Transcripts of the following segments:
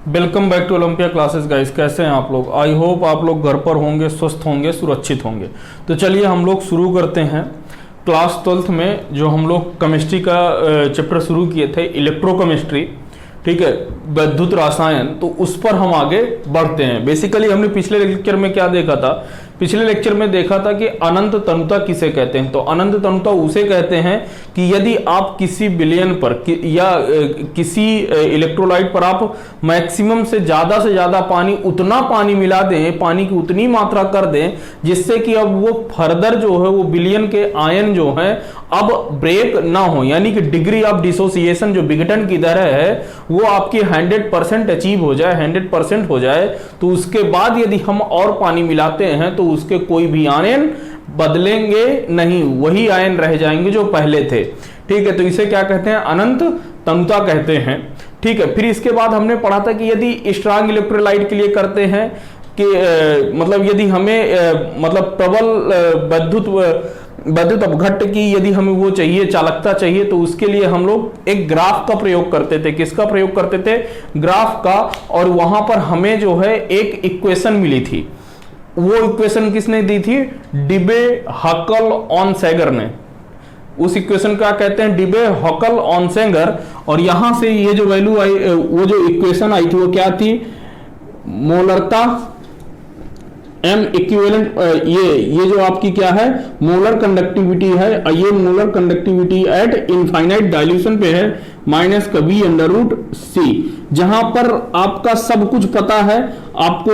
Welcome back to Olympia classes guys. कैसे हैं आप लोग? आई होप आप लोग घर पर होंगे, स्वस्थ होंगे, सुरक्षित होंगे। तो चलिए हम लोग शुरू करते हैं। क्लास 12th में जो हम लोग केमिस्ट्री का चैप्टर शुरू किए थे, इलेक्ट्रोकेमिस्ट्री, ठीक है, वैद्युत रसायन, तो उस पर हम आगे बढ़ते हैं। बेसिकली हमने पिछले लेक्चर में क्या देखा था? पिछले लेक्चर में देखा था कि अनंत तनुता किसे कहते हैं। तो अनंत तनुता उसे कहते हैं कि यदि आप किसी विलयन पर या किसी इलेक्ट्रोलाइट पर आप मैक्सिमम से ज्यादा पानी, उतना पानी मिला दें, पानी की उतनी मात्रा कर दें जिससे कि अब वो फर्दर जो है वो विलयन के आयन जो है अब ब्रेक ना हो, यानी कि डिग्री ऑफ डिसोसिएशन जो विघटन की दर है वो आपकी 100% अचीव हो जाए, 100% हो जाए। तो उसके बाद यदि हम और पानी मिलाते हैं तो उसके कोई भी आयन बदलेंगे नहीं, वही आयन रह जाएंगे जो पहले थे। ठीक है, तो इसे क्या कहते हैं? अनंत तनुता कहते हैं। ठीक है, फिर इसके बाद हमने पढ़ा था कि यदि स्ट्रांग इलेक्ट्रोलाइट के लिए करते हैं कि मतलब यदि हमें मतलब प्रबल वैद्युत अपघट्ट की यदि हमें वो चाहिए, चालकता चाहिए, तो उसके लिए हम लोग एक ग्राफ का प्रयोग करते थे। किसका प्रयोग करते थे? ग्राफ का। और वहां पर हमें जो है एक इक्वेशन मिली थी। वो इक्वेशन किसने दी थी? डिबे, हकल, ऑनसेगर ने। उस इक्वेशन का कहते हैं डिबे, हकल, ऑनसेगर। और यहां से ये जो वैल्यू आई, वो जो इक्वेशन आई थी वो क्या थी? मोलरता एम इक्विवेलेंट, ये जो आपकी क्या है? मोलर कंडक्टिविटी है। ये molar conductivity eight infinite dilution पे है, माइनस का v√c। जहां पर आपका सब कुछ पता है आपको।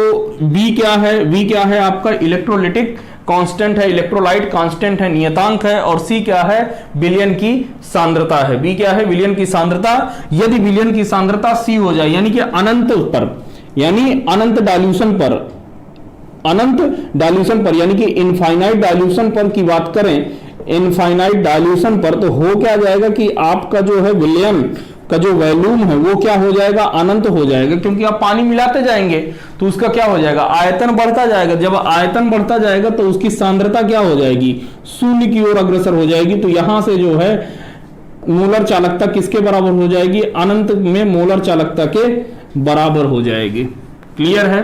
v क्या है? v क्या है आपका? इलेक्ट्रोलिटिक कांस्टेंट है, इलेक्ट्रोलाइट कांस्टेंट है, नियतांक है। और c क्या है? विलयन की सांद्रता है। v क्या है? विलयन की सांद्रता। यदि विलयन की सांद्रता c हो जाए, यानी कि अनंत पर, यानी अनंत डाइल्यूशन पर, अनंत डाइल्यूशन पर, यानी कि इनफाइनाइट डाइल्यूशन पर की बात करें, इनफाइनाइट डाइल्यूशन पर, तो हो क्या जाएगा कि आपका जो है विलयन का जो वॉल्यूम है वो क्या हो जाएगा? अनंत हो जाएगा। क्योंकि आप पानी मिलाते जाएंगे तो उसका क्या हो जाएगा? आयतन बढ़ता जाएगा। जब आयतन बढ़ता जाएगा तो उसकी सांद्रता क्या हो जाएगी? शून्य की ओर अग्रसर हो जाएगी। तो यहां से जो है मोलर चालकता किसके बराबर हो जाएगी? अनंत में मोलर चालकता के बराबर हो जाएगी। क्लियर है?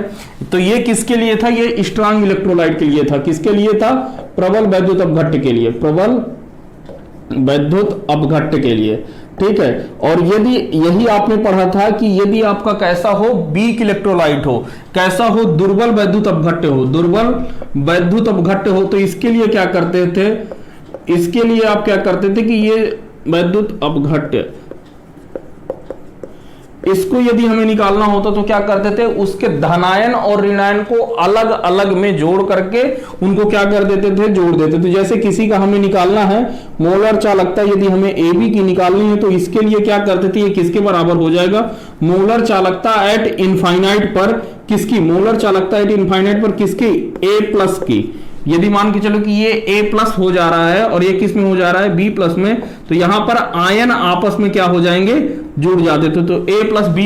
तो ये किसके लिए था? ये स्ट्रांग इलेक्ट्रोलाइट के लिए था। किसके लिए था? प्रबल वैद्युत अपघट्ट के लिए, प्रबल वैद्युत अपघट्ट के लिए। ठीक है, और यदि यही आपने पढ़ा था कि यदि आपका कैसा हो? वीक इलेक्ट्रोलाइट हो, कैसा हो? दुर्बल वैद्युत अपघट्ट हो, दुर्बल वैद्युत अपघट्ट हो, तो इसके लिए क्या करते थे? इसके लिए आप क्या करते थे कि ये वैद्युत अपघट्ट, इसको यदि हमें निकालना होता तो क्या करते थे? उसके धनायन और ऋणायन को अलग अलग में जोड़ करके उनको क्या कर देते थे? जोड़ देते थे। जैसे किसी का हमें निकालना है मोलर चालकता, यदि हमें AB की निकालनी है तो इसके लिए क्या करते थे? ये किसके बराबर हो जाएगा? मोलर चालकता एट इनफाइनाइट पर किसकी? मोलर चालकता एट इनफाइनाइट पर किसकी? A+ की। यदि मान के चलो कि ये A+ हो जा रहा है और ये किस में हो जा रहा है? B+ में, तो यहां पर आयन आपस में क्या हो जाएंगे? जुड़ जाते थे। तो A+B-,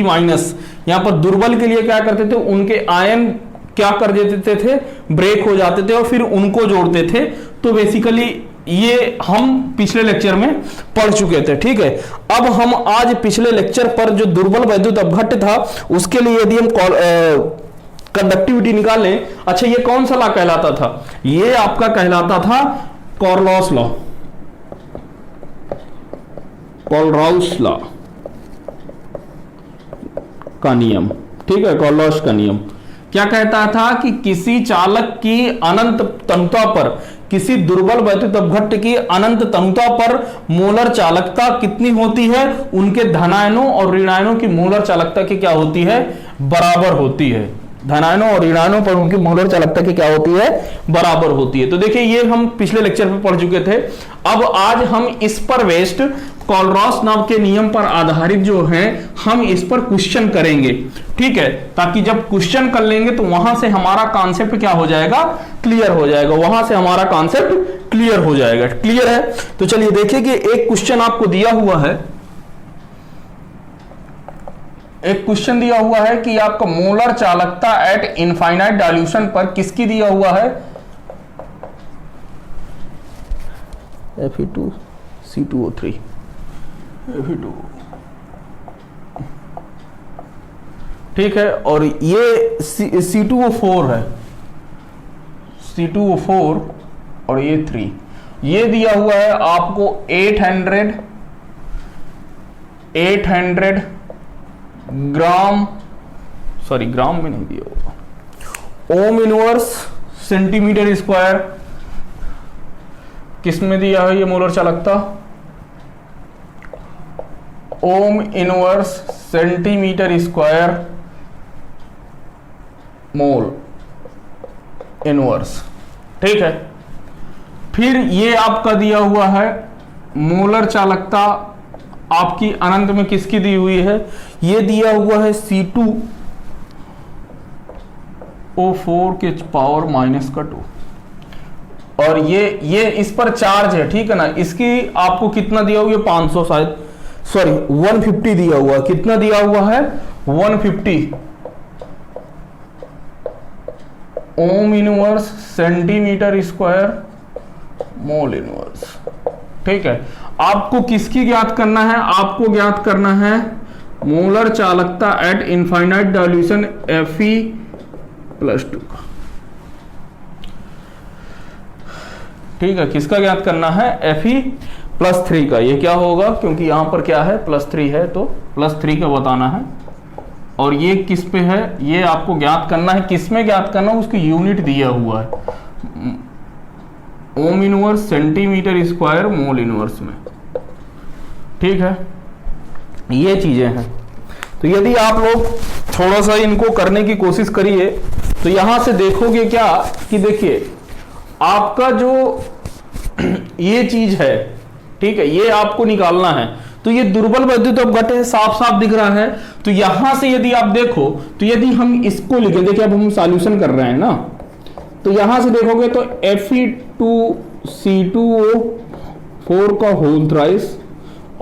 यहां पर दुर्बल के लिए क्या करते थे? उनके आयन क्या कर देते थे? ब्रेक हो जाते थे और फिर उनको जोड़ते थे। तो बेसिकली ये हम पिछले लेक्चर में पढ़ चुके थे। ठीक है, अब हम आज पिछले लेक्चर पर जो दुर्बल वैद्युत अपघट्ट था उसके लिए यदि हम कंडक्टिविटी निकालें, अच्छा ये कौन सा लॉ कहलाता था? ये आपका कहलाता था कॉरलॉस लॉ, कॉलराउस लॉ का नियम। ठीक है, कॉलराउस का नियम क्या कहता था कि किसी चालक की अनंत तनुता पर, किसी दुर्बल वैद्युत अपघट्ट की अनंत तनुता पर मोलर चालकता कितनी होती है? उनके धनायनों और ऋणायनों की मोलर चालकता की क्या होती है? बराबर होती है। धनायनों और ऋणायनों पर उनकी मोलर चालकता की क्या होती है? बराबर होती है। तो देखिए ये हम पिछले लेक्चर में पढ़ चुके थे। अब आज हम इस पर बेस्ड कॉलराउस नाम के नियम पर आधारित जो है हम इस पर क्वेश्चन करेंगे। ठीक है, ताकि जब क्वेश्चन कर लेंगे तो वहां से हमारा कॉन्सेप्ट क्या हो जाएगा? क्लियर हो जाएगा। वहां से हमारा कॉन्सेप्ट क्लियर हो जाएगा। क्लियर है? तो चलिए देखिए कि एक क्वेश्चन आपको दिया हुआ है, एक क्वेश्चन दिया हुआ है कि आपका मोलर चालकता एट इनफाइनाइट डाइल्यूशन पर किसकी दिया हुआ है? Fe2C2O3, Fe2 ठीक है। और ये C2O4 है, C2O4 और ये 3, ये दिया हुआ है आपको 800 ग्राम, सॉरी ग्राम में नहीं दिया होगा, ओम इनवर्स सेंटीमीटर स्क्वायर। किस में दिया है ये मोलर चालकता? ओम inverse centimetre square mole inverse, ठीक है। फिर ये आपका दिया हुआ है मोलर चालकता आपकी अनंत में किसकी दी हुई है? ये दिया हुआ है C2O4 के पावर -2, और ये इस पर चार्ज है, ठीक है ना। इसकी आपको कितना दिया हुआ है? 500 शायद, सॉरी 150 दिया हुआ। कितना दिया हुआ है? 150 ओम inverse centimetre square mole inverse, ठीक है। आपको किसकी ज्ञात करना है? आपको ज्ञात करना है मोलर चालकता एट इनफाइनाइट डाइल्यूशन Fe+2 का, ठीक है। किसका ज्ञात करना है? Fe+3 का। ये क्या होगा? क्योंकि यहां पर क्या है? +3 है, तो +3 का बताना है। और ये किस पे है? ये आपको ज्ञात करना है। किस में ज्ञात करना है? उसकी यूनिट दिया हुआ है, ohm inverse centimetre square mole inverse में, ठीक है। ये चीजें हैं। तो यदि आप लोग थोड़ा सा इनको करने की कोशिश करिए तो यहां से देखोगे क्या कि देखिए आपका जो ये चीज है, ठीक है, ये आपको निकालना है। तो ये दुर्बल वैद्युत अपघट्य है, साफ साफ दिख रहा है। तो यहां से यदि आप देखो तो यदि हम इसको लिखें, देखिए अब हम सॉल्यूशन कर रहे हैं ना, तो यहां से देखोगे तो Fe2C2O4 का होल थ्राइस,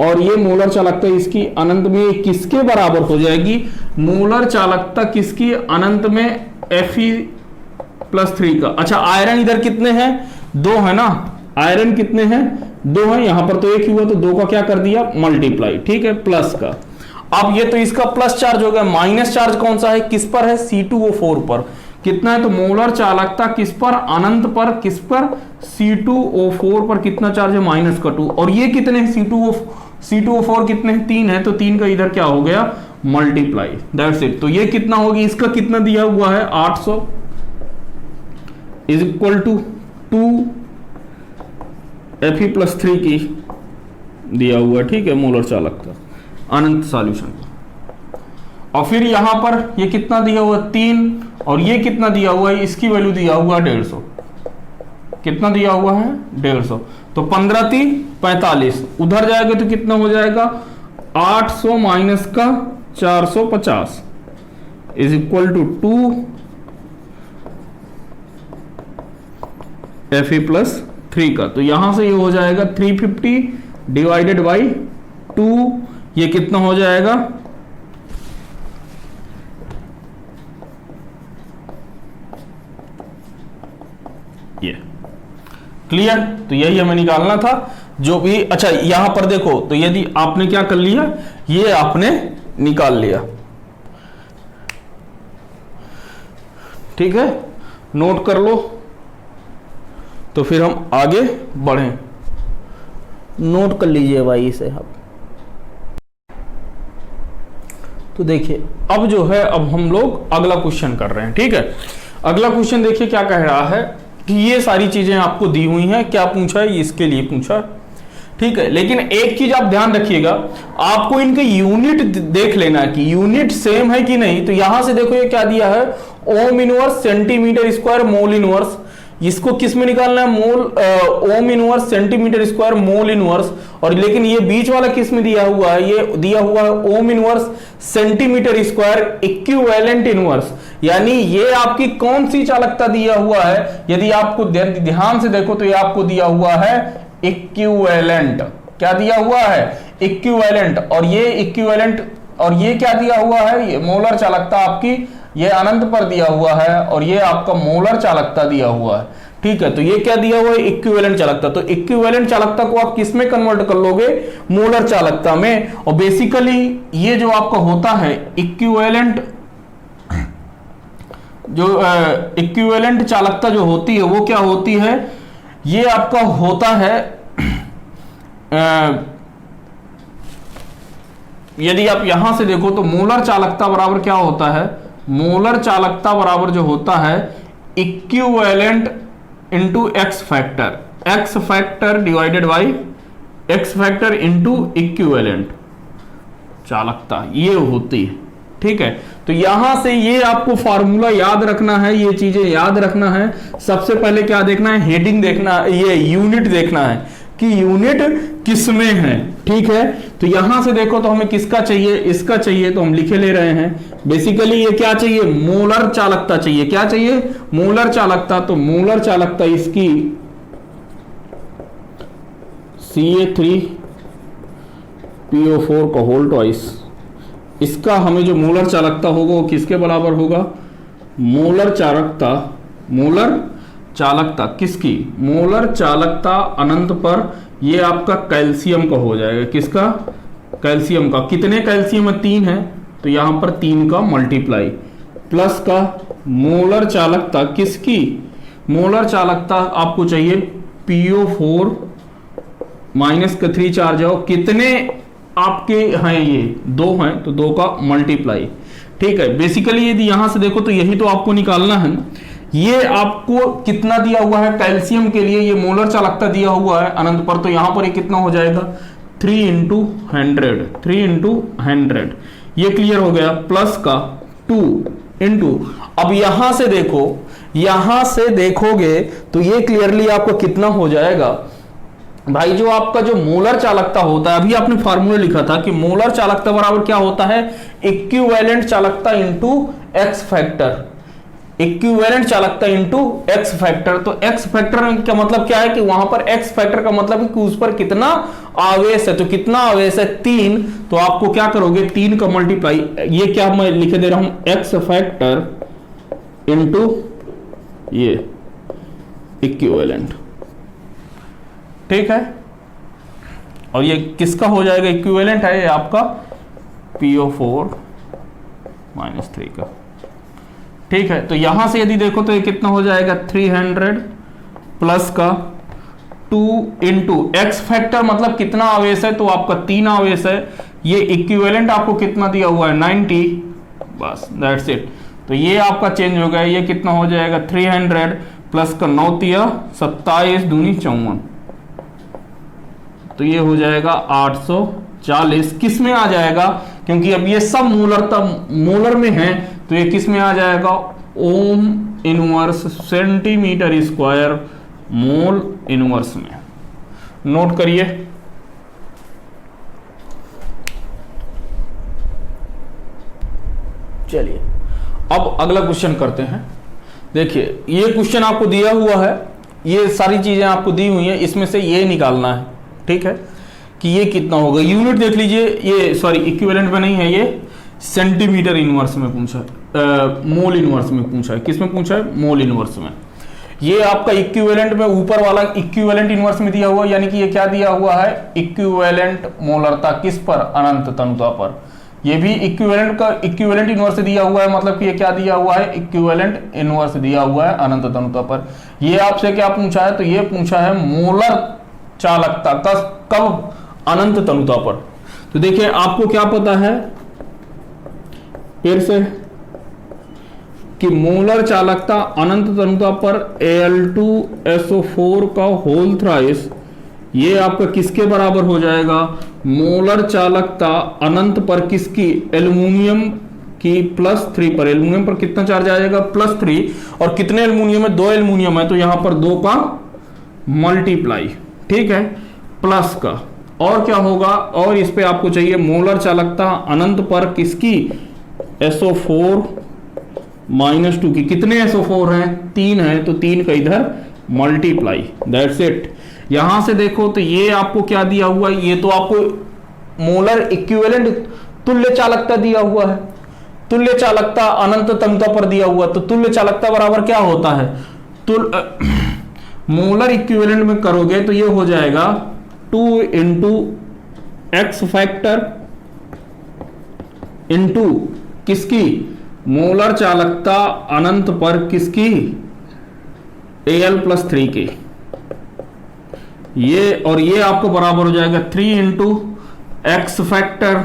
और ये मोलर चालकता इसकी अनंत में किसके बराबर हो जाएगी? मोलर चालकता किसकी अनंत में? Fe+3 का। अच्छा, आयरन इधर कितने हैं? 2 है ना। आयरन कितने हैं? 2 है। यहां पर तो 1 ही हुआ, तो 2 का क्या कर दिया? मल्टीप्लाई, ठीक है, प्लस का। अब ये तो इसका प्लस चार्ज हो गया। माइनस चार्ज कौन सा है? किस पर है? C2O4 पर। कितना है? तो मोलर चालकता किस पर? अनंत पर। किस पर? C2O4 पर कितना चार्ज है? -2। और ये कितने हैं? C2O4 कितने हैं? 3 है, तो 3 का इधर क्या हो गया? Multiply, that's it. तो ये कितना होगी? इसका कितना दिया हुआ है? 800 = 2 Fe+3 की दिया हुआ, ठीक है, मोलर चालकता अनंत सॉल्यूशन। और फिर यहां पर ये कितना दिया हुआ? 3, और ये कितना दिया हुआ है? इसकी वैल्यू दिया हुआ है 150। कितना दिया हुआ है? 150। तो 15 × 45, उधर जाएगा तो कितना हो जाएगा? 800 माइनस का 450 = 2 Fe+3 का। तो यहां से ये हो जाएगा 350 डिवाइडेड बाई 2, ये कितना हो जाएगा? ये क्लियर? तो यही हमें निकालना था जो भी। अच्छा, यहां पर देखो, तो यदि आपने क्या कर लिया? ये आपने निकाल लिया, ठीक है, नोट कर लो। तो फिर हम आगे बढ़ें। नोट कर लीजिए भाई इसे आप। तो देखिए अब जो है, अब हम लोग अगला क्वेश्चन कर रहे हैं, ठीक है। अगला क्वेश्चन देखिए क्या कह रहा है कि ये सारी चीजें आपको दी हुई हैं। क्या पूछा है? इसके लिए पूछा, ठीक है। लेकिन एक चीज आप ध्यान रखिएगा, आपको इनके यूनिट देख लेना है कि यूनिट सेम है कि नहीं। तो यहां से देखो ये क्या दिया है? Ohm inverse centimetre square mole inverse. इसको किस में निकालना है? Mole ohm inverse centimetre square mole inverse. और लेकिन ये बीच वाला किस में दिया हुआ है? ये दिया हुआ है ohm inverse centimetre square equivalent inverse. यानी ये आपकी कौन सी चालकता दिया हुआ है? यदि आपको ध्यान से देखो तो ये आपको दिया हुआ है इक्विवेलेंट। क्या दिया हुआ है? इक्विवेलेंट। और ये इक्विवेलेंट, और ये क्या दिया हुआ है? ये मोलर चालकता आपकी ये अनंत पर दिया हुआ है, और ये आपका मोलर चालकता दिया हुआ है, ठीक है। तो ये क्या दिया हुआ है? इक्विवेलेंट चालकता। तो इक्विवेलेंट चालकता को आप किस में कन्वर्ट कर लोगे? मोलर चालकता में। और बेसिकली ये जो आपका होता है इक्विवेलेंट जो इक्विवेलेंट चालकता जो होती है वो क्या होती है, ये आपका होता है यदि आप यहां से देखो तो मोलर चालकता बराबर क्या होता है, मोलर चालकता बराबर जो होता है equivalent into x factor, x factor divided by x factor into equivalent चालकता, ये होती है। ठीक है, तो यहां से ये आपको फार्मूला याद रखना है, ये चीजें याद रखना है। सबसे पहले क्या देखना है, हेडिंग देखना, ये यूनिट देखना है कि यूनिट किसमें है। ठीक है, तो यहां से देखो तो हमें किसका चाहिए, इसका चाहिए, तो हम लिखे ले रहे हैं। बेसिकली ये क्या चाहिए, मोलर चालकता चाहिए। क्या चाहिए, मोलर चालकता। तो मोलर चालकता इसकी Ca3PO4 का होल ट्वाइस, इसका हमें जो मोलर चालकता होगा वो किसके बराबर होगा, मोलर चालकता, मोलर चालकता किसकी, मोलर चालकता अनंत पर ये आपका कैल्शियम का हो जाएगा। किसका, कैल्शियम का। कितने कैल्शियम है, 3 है, तो यहां पर 3 का मल्टीप्लाई प्लस का मोलर चालकता किसकी, मोलर चालकता आपको चाहिए PO4 माइनस का 3 चार्ज आओ, कितने आपके हैं, ये 2 हैं, तो 2 का मल्टीप्लाई। ठीक है, बेसिकली यदि यहां से देखो तो यही तो आपको निकालना है। ये आपको कितना दिया हुआ है कैल्शियम के लिए, ये मोलर चालकता दिया हुआ है अनंत पर, तो यहां पर ये कितना हो जाएगा 3 इंटू 100, 3 इंटू 100, ये क्लियर हो गया। प्लस का 2 इंटू, अब यहां से देखो, यहां से देखोगे तो ये क्लियरली आपको कितना हो जाएगा भाई, जो आपका जो मोलर चालकता होता है, अभी आपने फार्मूला लिखा था कि मोलर चालकता बराबर क्या होता है, इक्विवेलेंट चालकता इंटू एक्स फैक्टर, इक्विवेलेंट चालकता इंटू एक्स फैक्टर। तो एक्स फैक्टर का मतलब क्या है कि वहां पर एक्स फैक्टर का मतलब है कि उस पर कितना आवेश है, तो कितना आवेश है 3, तो आपको क्या करोगे 3 का मल्टीप्लाई, ये क्या मैं लिखे दे रहा हूं एक्स फैक्टर इंटू ये इक्विवेलेंट। ठीक है, और ये किसका हो जाएगा, इक्विवेलेंट है ये आपका PO4 माइनस 3 का। ठीक है, तो यहां से यदि देखो तो ये कितना हो जाएगा 300 प्लस का 2 इंटू एक्स फैक्टर मतलब कितना आवेश है, तो आपका 3 आवेश है, ये इक्विवेलेंट आपको कितना दिया हुआ है 90, बस दैट्स इट। तो ये आपका चेंज हो गया, ये कितना हो जाएगा 300 प्लस का 9 तिया 27 दूनी 54, तो ये हो जाएगा 840। किस में आ जाएगा, क्योंकि अब ये सब मोलर में है, तो ये किस में आ जाएगा, ओम inverse centimetre square mole inverse में। नोट करिए। चलिए अब अगला क्वेश्चन करते हैं। देखिए ये क्वेश्चन आपको दिया हुआ है, ये सारी चीजें आपको दी हुई हैं, इसमें से ये निकालना है। ठीक है, कि ये कितना होगा, यूनिट देख लीजिए, ये सॉरी इक्विवेलेंट में नहीं है, ये सेंटीमीटर इनवर्स में पूछा है, मोल इनवर्स में पूछा है। किस में पूछा है, मोल इनवर्स में। ये आपका इक्विवेलेंट में ऊपर वाला इक्विवेलेंट इनवर्स में दिया हुआ, यानी कि ये क्या दिया हुआ है, इक्विवेलेंट मोलरता किस पर, अनंत तनुता पर। ये भी इक्विवेलेंट का इक्विवेलेंट इनवर्स दिया हुआ है, मतलब कि ये क्या दिया हुआ है, इक्विवेलेंट इनवर्स दिया हुआ है अनंत तनुता पर। ये आपसे क्या पूछा है, तो ये पूछा है मोलर चालकता कब, अनंत तनुता पर। तो देखिए आपको क्या पता है फिर से कि मोलर चालकता अनंत तनुता पर Al2SO4 का होल थ्राइस, ये आपका किसके बराबर हो जाएगा, मोलर चालकता अनंत पर किसकी, एल्युमिनियम की +3 पर। एल्युमिनियम पर कितना चार्ज आ जाएगा, +3, और कितने एल्युमिनियम है, 2 एल्युमिनियम है, तो यहां पर 2 का मल्टीप्लाई। ठीक है, प्लस का, और क्या होगा, और इस पे आपको चाहिए मोलर चालकता अनंत पर किसकी, SO4 -2 की। कितने SO4 हैं, 3 है, तो 3 का इधर मल्टीप्लाई, दैट्स इट। यहां से देखो तो ये आपको क्या दिया हुआ है, ये तो आपको मोलर इक्विवेलेंट तुल्य चालकता दिया हुआ है, तुल्य चालकता अनंत तनुता पर दिया हुआ, तो तुल्य चालकता बराबर क्या होता है, मोलर इक्विवेलेंट में करोगे तो ये हो जाएगा 2 इंटू एक्स फैक्टर इंटू किसकी, मोलर चालकता अनंत पर किसकी, Al+3 की, ये और ये आपको बराबर हो जाएगा 3 इंटू एक्स फैक्टर,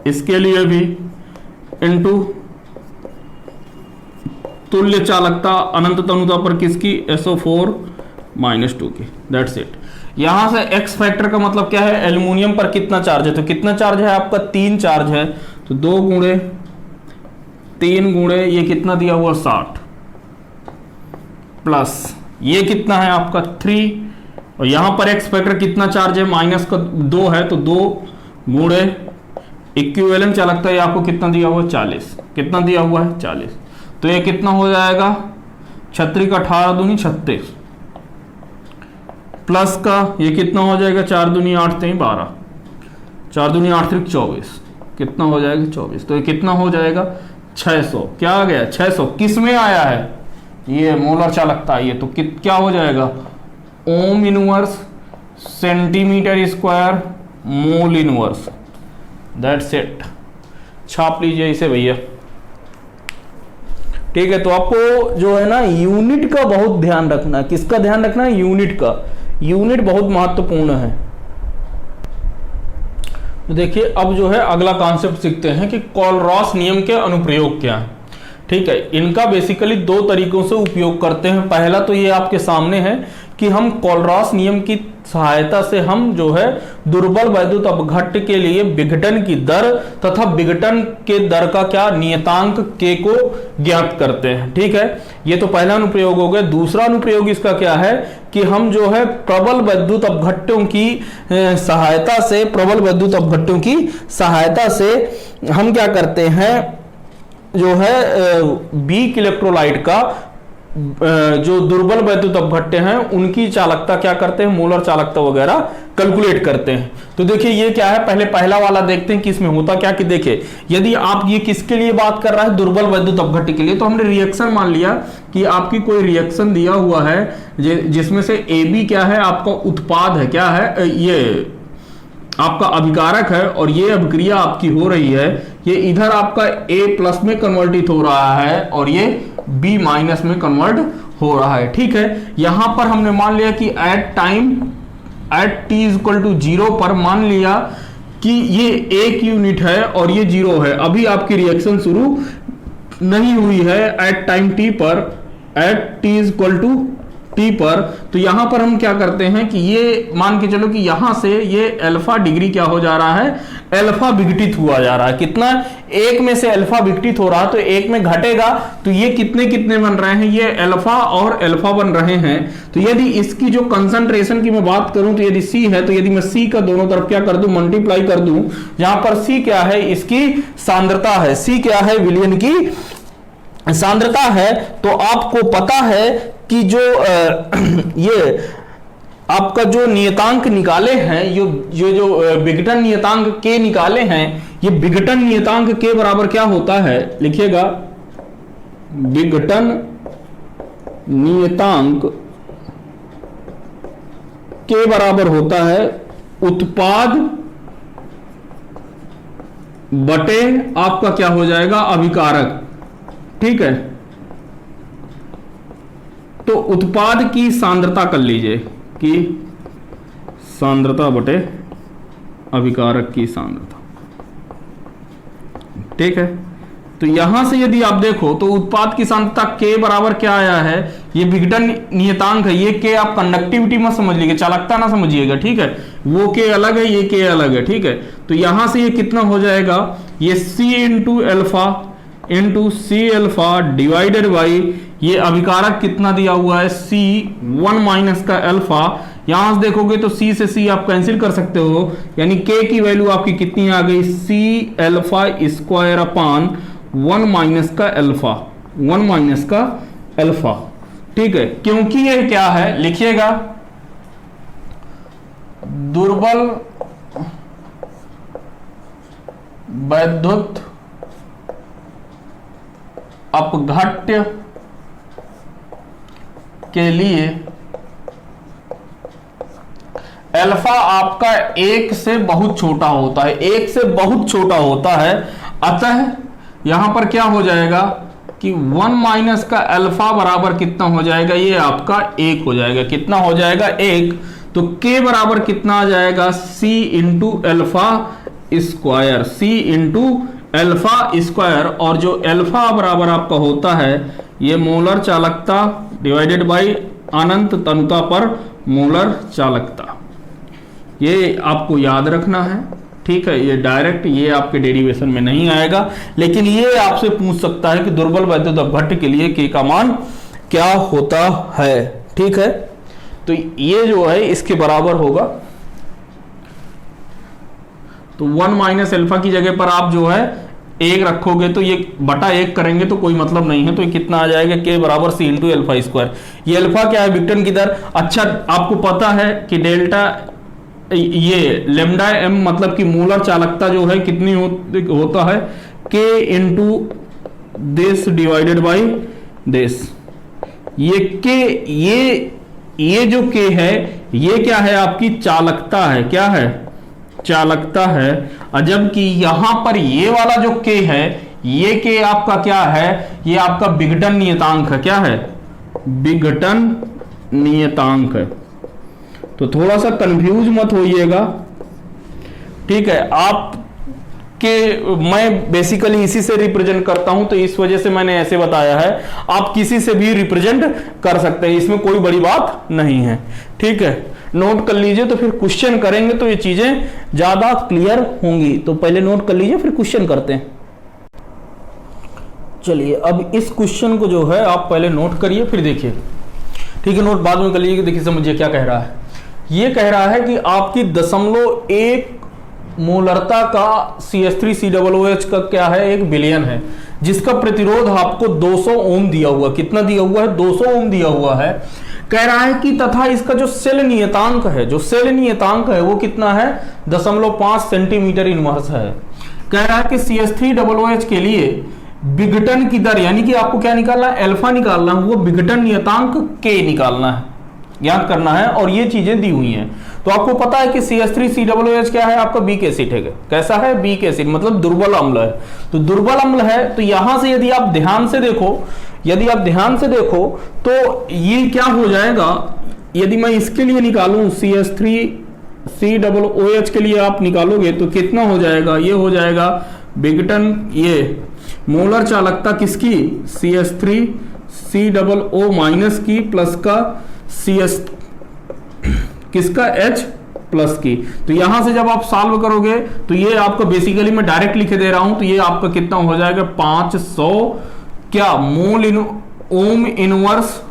इसके लिए भी इंटू तुल्य चालकता अनंत तनुता पर किसकी, SO4-2 की। That's it. यहां से एक्स फैक्टर का मतलब क्या है, एल्युमिनियम पर कितना चार्ज है, तो कितना चार्ज है आपका, 3 चार्ज है, तो 2 गुणे 3 गुणे ये कितना दिया हुआ 60, प्लस ये कितना है आपका 3, और यहां पर एक्स फैक्टर कितना चार्ज है, माइनस का 2 है, तो 2 गुणे इक्विवेलेंट चालकता ये आपको कितना दिया हुआ है 40, कितना दिया हुआ है 40, तो ये कितना हो जाएगा, 36 का 18 दूनी 36, प्लस का ये कितना हो जाएगा, 4 दूनी 8 3 12, 4 दूनी 8 3 24, कितना हो जाएगा 24, तो ये कितना हो जाएगा 600, क्या आ गया 600, किस में आया है, ये मोलर चालकता, ये तो क्या हो जाएगा, ओम inverse centimetre square mole inverse. That's it, छाप लीजिए इसे भैया। ठीक है, तो आपको जो है ना यूनिट का बहुत ध्यान रखना है, किसका ध्यान रखना है, यूनिट का, यूनिट बहुत महत्वपूर्ण है। तो देखिए अब जो है अगला कॉन्सेप्ट सीखते हैं कि कोलरॉस नियम के अनुप्रयोग क्या है। ठीक है, इनका बेसिकली 2 तरीकों से उपयोग करते हैं। पहला तो ये आपके सामने है कि हम कोलरॉस नियम की सहायता से हम जो है दुर्बल वैद्युत अपघट्ट के लिए विघटन की दर तथा विघटन के दर का क्या नियतांक k को ज्ञात करते हैं। ठीक है, ये तो पहला अनुप्रयोग हो गया। दूसरा अनुप्रयोग इसका क्या है कि हम जो है प्रबल वैद्युत अपघट्टों की सहायता से, प्रबल वैद्युत अपघट्टों की सहायता से हम क्या करते हैं, जो है वीक इलेक्ट्रोलाइट का जो दुर्बल वैद्युत अपघट्ट हैं उनकी चालकता क्या करते हैं, मोलर चालकता वगैरह कैलकुलेट करते हैं। तो देखिए ये क्या है, पहले पहला वाला देखते हैं कि इसमें होता क्या, कि देखिए यदि आप ये किसके लिए बात कर रहा है, दुर्बल वैद्युत अपघट्ट के लिए, तो हमने रिएक्शन मान लिया कि आपकी कोई रिएक्शन दिया हुआ है जिसमें से AB क्या है, आपका उत्पाद है, क्या है, ये आपका अभिकारक है, और ये अभिक्रिया आपकी हो रही है, ये इधर आपका A+ में कन्वर्टित हो रहा है और ये B- में कन्वर्ट हो रहा है। ठीक है, यहां पर हमने मान लिया कि एट t=0 पर मान लिया कि ये 1 यूनिट है और ये 0 है। अभी आपकी रिएक्शन शुरू नहीं हुई है एट टाइम t पर, एट t पर, तो यहां पर हम क्या करते हैं कि ये मान के चलो कि यहां से ये अल्फा डिग्री क्या हो जा रहा है, अल्फा विघटित हुआ जा रहा है। कितना, 1 में से अल्फा विघटित हो रहा, तो 1 में घटेगा, तो ये कितने कितने बन रहे हैं, ये अल्फा और अल्फा बन रहे हैं। तो यदि इसकी जो कंसंट्रेशन की मैं बात करूं, तो यदि C है, तो यदि मैं C का दोनों तरफ क्या कर दूं, मल्टीप्लाई कर दूं, जहां पर C क्या है, इसकी सांद्रता है, C क्या है, विलयन की सांद्रता है। तो आपको पता है कि जो ये आपका जो नियतांक निकाले हैं, जो विघटन नियतांक k निकाले हैं, ये विघटन नियतांक k बराबर क्या होता है, लिखिएगा, विघटन नियतांक k बराबर होता है उत्पाद बटे आपका क्या हो जाएगा, अभिकारक। ठीक है, तो उत्पाद की सांद्रता कर लीजिए कि सांद्रता बटे अभिकारक की सांद्रता। ठीक है, तो यहां से यदि आप देखो तो उत्पाद की सांद्रता k बराबर क्या आया है, ये विघटन नियतांक है, ये k आप कंडक्टिविटी मत समझिएगा, चालकता ना समझिएगा। ठीक है, वो k अलग है, ये k अलग है। ठीक है, तो यहां से ये कितना हो जाएगा, ये C into C divided by ये अभिकारक कितना दिया हुआ है, C 1 - का अल्फा। यहां से देखोगे तो C से C आप कैंसिल कर सकते हो, यानी K की वैल्यू आपकी कितनी आ गई, C अल्फा स्क्वायर अपान 1 - का अल्फा, 1 - का अल्फा। ठीक है, क्योंकि ये क्या है, लिखिएगा, दुर्बल वैद्युत अपघट्ट के लिए अल्फा आपका 1 से बहुत छोटा होता है, 1 से बहुत छोटा होता है। अतः यहां पर क्या हो जाएगा कि 1 माइनस का अल्फा बराबर कितना हो जाएगा, ये आपका 1 हो जाएगा। कितना हो जाएगा 1। तो k बराबर कितना आ जाएगा, c into alpha square, c into alpha square. और जो अल्फा बराबर आपका होता है ये मोलर चालकता डिवाइडेड बाई अनंत तनुता पर मोलर चालकता। ये आपको याद रखना है, ठीक है। ये डायरेक्ट ये आपके डेरिवेशन में नहीं आएगा, लेकिन ये आपसे पूछ सकता है कि दुर्बल वैद्युत अपघट्ट के लिए k का मान क्या होता है, ठीक है। तो ये जो है इसके बराबर होगा, तो 1 माइनस अल्फा की जगह पर आप जो है 1 रखोगे तो ये बटा 1 करेंगे तो कोई मतलब नहीं है। तो ये कितना आ जाएगा, k बराबर c इंटू अल्फा स्क्वायर। ये अल्फा क्या है, विघटन की दर। अच्छा आपको पता है कि डेल्टा ये लेमडा m मतलब कि मोलर चालकता जो है कितनी होता है, k into this divided by this. ये k ये जो k है ये क्या है, आपकी चालकता है। क्या है, चालकता है। जबकि यहां पर ये वाला जो k है, ये k आपका क्या है, ये आपका विघटन नियतांक है। क्या है, विघटन नियतांक है। तो थोड़ा सा कंफ्यूज मत होइएगा, ठीक है। आप के मैं बेसिकली इसी से रिप्रेजेंट करता हूं, तो इस वजह से मैंने ऐसे बताया है। आप किसी से भी रिप्रेजेंट कर सकते हैं, इसमें कोई बड़ी बात नहीं है, ठीक है। नोट कर लीजिए, तो फिर क्वेश्चन करेंगे तो ये चीजें ज्यादा क्लियर होंगी। तो पहले नोट कर लीजिए, फिर क्वेश्चन करते हैं। चलिए अब इस क्वेश्चन को जो है आप पहले नोट करिए, फिर देखिए, ठीक है। नोट बाद में कर लीजिए। देखिए समझिए क्या कह रहा है। ये कह रहा है कि आपकी 0.1 मोलरता का CH3COOH का क्या है, 1 बिलियन है, जिसका प्रतिरोध आपको 200 ओम दिया हुआ। कितना दिया हुआ है, 200 ओम दिया हुआ है। कह रहा है कि तथा इसका जो सेल नियतांक है, जो सेल नियतांक है वो कितना है, 0.5 सेंटीमीटर इनवर्स है। कह रहा है कि CH3OOH के लिए विघटन की दर, यानी कि आपको क्या निकालना है, अल्फा निकालना है, वो विघटन नियतांक k निकालना है, याद करना है। और ये चीजें दी हुई हैं। तो आपको पता है कि CH3COOH क्या है, आपका बीक एसिड है। कैसा है, बीक एसिड, मतलब दुर्बल अम्ल है। तो दुर्बल अम्ल है, तो यहां से यदि आप ध्यान से देखो, तो ये क्या हो जाएगा, यदि मैं इसके लिए निकालूं CH3COOH के लिए आप निकालोगे तो कितना हो जाएगा, ये हो जाएगा विघटन, ये मोलर चालकता किसकी, CH3COO माइनस की प्लस का CH किसका, H प्लस की। तो यहां से जब आप सॉल्व करोगे तो ये आपका बेसिकली मैं डायरेक्ट लिख दे रहा हूं, तो ये आपका कितना हो जाएगा, 500 क्या mole in ohm inverse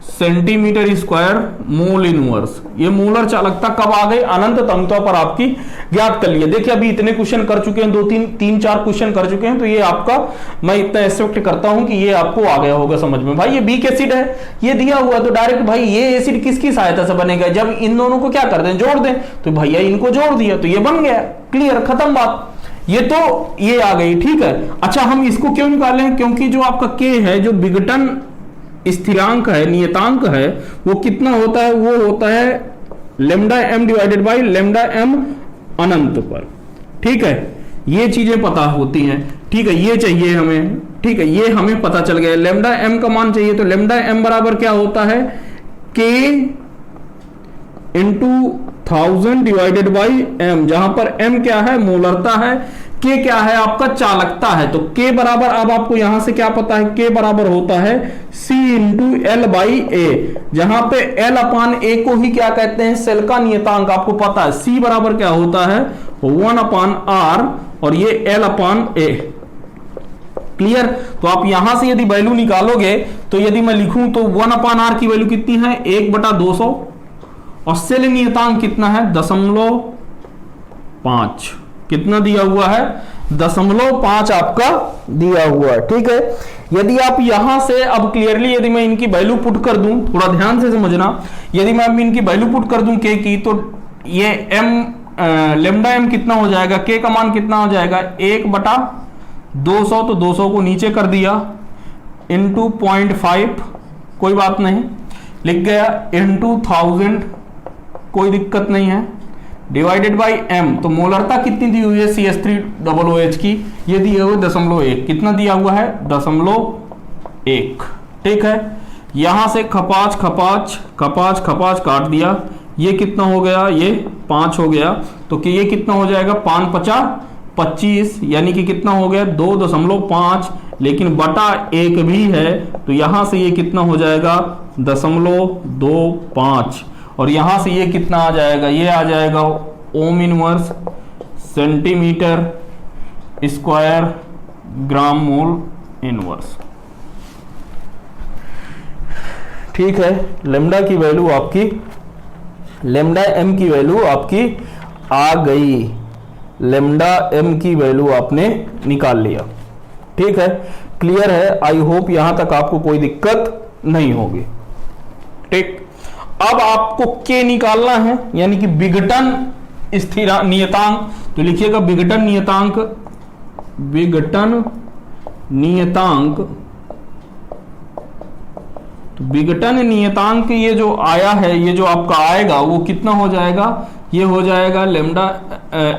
centimetre square mole inverse. ये मोलर चालकता कब आ गई, अनंत तनुता पर आपकी ज्ञात कर लिया। देखिए अभी इतने क्वेश्चन कर चुके हैं, 2-3-4 क्वेश्चन कर चुके हैं। तो ये आपका मैं इतना एक्सपेक्ट करता हूं कि ये आपको आ गया होगा समझ में। भाई ये बीक एसिड है, ये दिया हुआ, तो डायरेक्ट भाई ये एसिड किसकी सहायता से बनेगा, जब इन दोनों को क्या कर दें, जोड़ दें। तो भैया इनको जोड़ दिया तो ये बन गया, क्लियर, खत्म बात। ये तो ये आ गई, ठीक है। अच्छा हम इसको क्यों निकालें, क्योंकि जो आपका k है, जो विघटन स्थिरांक है, नियतांक है, वो कितना होता है, वो होता है lambda m divided by lambda m अनंत पर, ठीक है। ये चीजें पता होती हैं, ठीक है। ये चाहिए हमें, ठीक है, ये हमें पता चल गया। लेमडा m का मान चाहिए, तो लेमडा m बराबर क्या होता है, k into 1000 divided by m, जहां पर m क्या है, मोलरता है, k क्या है, आपका चालकता है। तो k बराबर, अब आपको यहां से क्या पता है, k बराबर होता है c इंटू एल बाई ए, जहां पे l अपान a को ही क्या कहते हैं, सेल का नियतांक। आपको पता है c बराबर क्या होता है, 1 अपान r, और ये l अपान a, क्लियर। तो आप यहां से यदि वैल्यू निकालोगे, तो यदि मैं लिखूं तो 1 अपान r की वैल्यू कितनी है, 1/200, और सेल नियतांक कितना है, 0.5, कितना दिया हुआ है, 0.5 आपका दिया हुआ है, ठीक है। यदि आप यहां से अब क्लियरली यदि मैं इनकी वैल्यू पुट कर दूं, थोड़ा ध्यान से समझना, यदि मैं अब इनकी वैल्यू पुट कर दूं k की, तो ये m लेमडा m कितना हो जाएगा, k का मान कितना हो जाएगा, 1/200, तो 200 को नीचे कर दिया, इंटू 0.5, कोई बात नहीं, लिख गया, इंटू 1000, कोई दिक्कत नहीं है, डिवाइडेड बाई m, तो मोलरता कितनी दी हुई है CH3OOH की, ये दिए हुए 0.1, कितना दिया हुआ है 0.1, ठीक है। यहां से खपाच खपाच खपाच खपाच काट दिया, ये कितना हो गया, ये 5 हो गया, तो कि ये कितना हो जाएगा 5 पचा 25, यानी कि कितना हो गया 2.5, लेकिन बटा 1 भी है, तो यहां से ये कितना हो जाएगा 0.25, और यहां से ये कितना आ जाएगा, ये आ जाएगा ओम इनवर्स सेंटीमीटर स्क्वायर ग्राम मोल इनवर्स, ठीक है। लेमडा की वैल्यू आपकी, लेमडा एम की वैल्यू आपकी आ गई, लेमडा एम की वैल्यू आपने निकाल लिया, ठीक है। क्लियर है, आई होप यहां तक आपको कोई दिक्कत नहीं होगी, ठीक। अब आपको के निकालना है, यानी कि विघटन स्थिरा नियतांक, तो लिखिएगा विघटन नियतांक, विघटन नियतांक, तो विघटन नियतांक ये जो आया है, ये जो आपका आएगा वो कितना हो जाएगा, ये हो जाएगा lambda